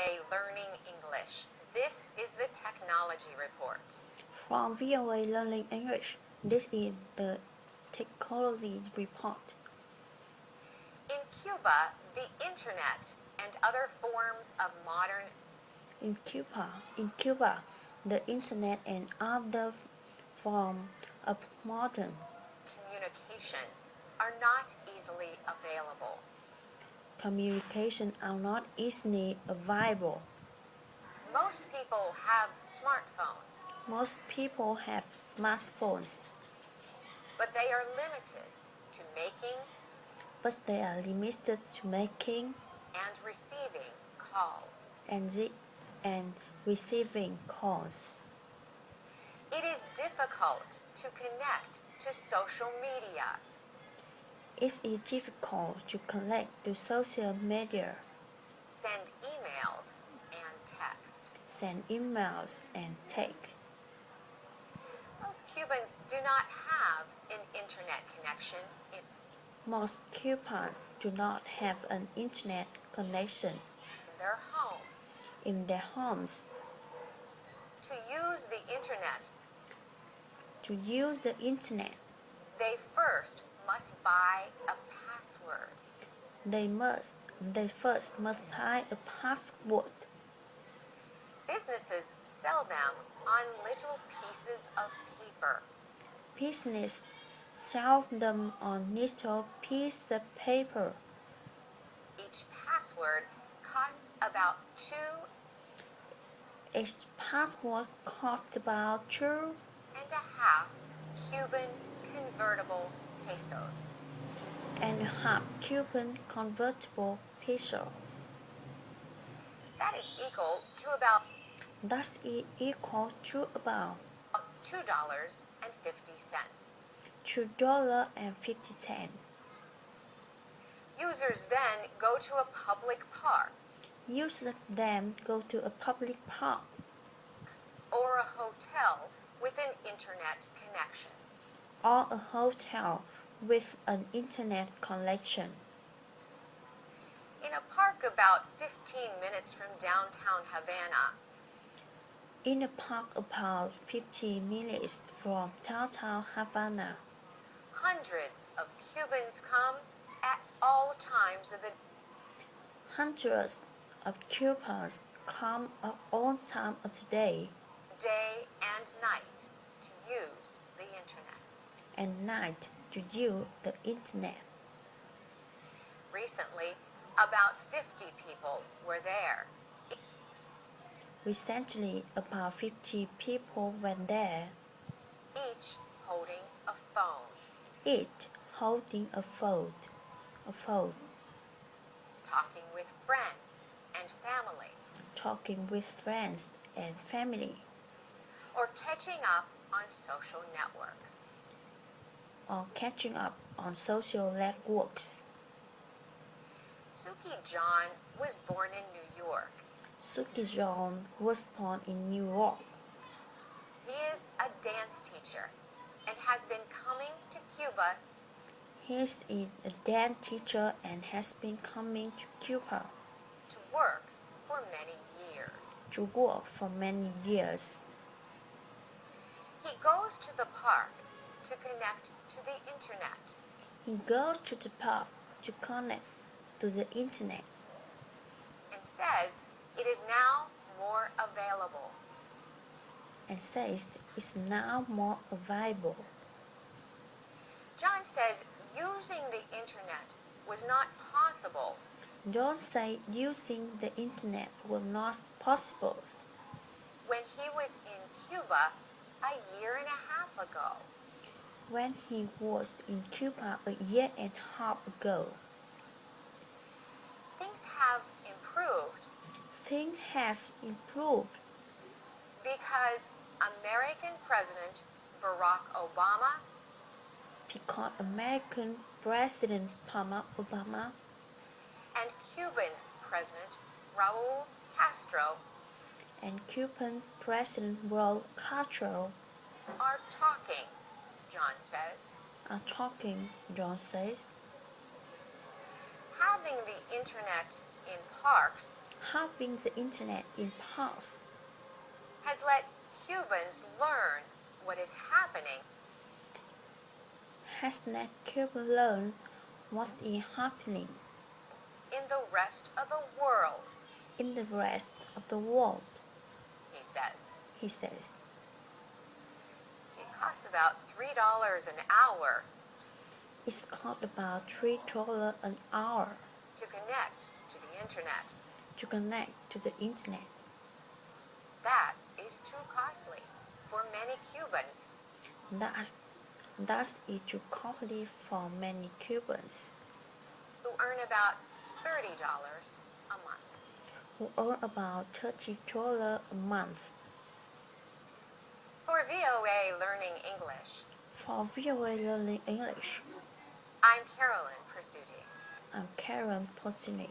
Learning English. This is the Technology Report. From VOA Learning English, this is the Technology Report. In Cuba, the internet and other forms of modern In Cuba, the internet and other forms of modern communication are not easily available. communication are not easily available. Most people have smartphones, Most people have smartphones, but they are limited to making but they are limited to making and receiving calls. and receiving calls. It is difficult to connect to social media. It is difficult to connect to social media, Send emails and text. send emails, and text. Most Cubans do not have an internet connection Most Cubans do not have an internet connection in their homes. in their homes. To use the internet, To use the internet, they first must buy a password. they first must buy a password. Businesses sell them on little pieces of paper. Business sell them on little piece of paper. Each password costs about Each password costs about 2.5 Cuban convertible pesos. 2.5 Cuban convertible pesos. That is equal to about Thus it equal to about $2.50. $2.50. Users then go to a public park Users then go to a public park or a hotel with an internet connection. or a hotel with an internet connection. In a park about 15 minutes from downtown Havana, In a park about 50 minutes from downtown Havana, hundreds of Cubans come at all times of the hundreds of Cubans come at all times of the day day and night to use the internet. and night to use the internet. Recently, about 50 people were there. Recently, about 50 people went there, Each holding a phone, each holding a phone, talking with friends and family, talking with friends and family, or catching up on social networks. or catching up on social networks. Suki John was born in New York. Suki John was born in New York. He is a dance teacher and has been coming to Cuba He is a dance teacher and has been coming to Cuba to work for many years. to work for many years. He goes to the park to connect to the internet. He goes to the park to connect to the internet And says it is now more available. and says it's now more available. John says using the internet was not possible John said using the internet was not possible when he was in Cuba a year and a half ago. when he was in Cuba a year and a half ago. Things have improved Things has improved because American President Barack Obama because American President Barack Obama and Cuban President Raul Castro and Cuban President Raul Castro are talking, John says. John says. Having the internet in parks Having the internet in parks has let Cubans learn what is happening has let Cubans learn what is happening in the rest of the world, in the rest of the world, he says. he says. It costs about $3 an hour It's cost about $3 an hour to connect to the internet. to connect to the internet. That is too costly for many Cubans Thus is too costly for many Cubans who earn about $30 a month. who earn about $30 a month. For VOA Learning English, For VOA Learning English, I'm Carolyn Pursuti. I'm Karen Posini.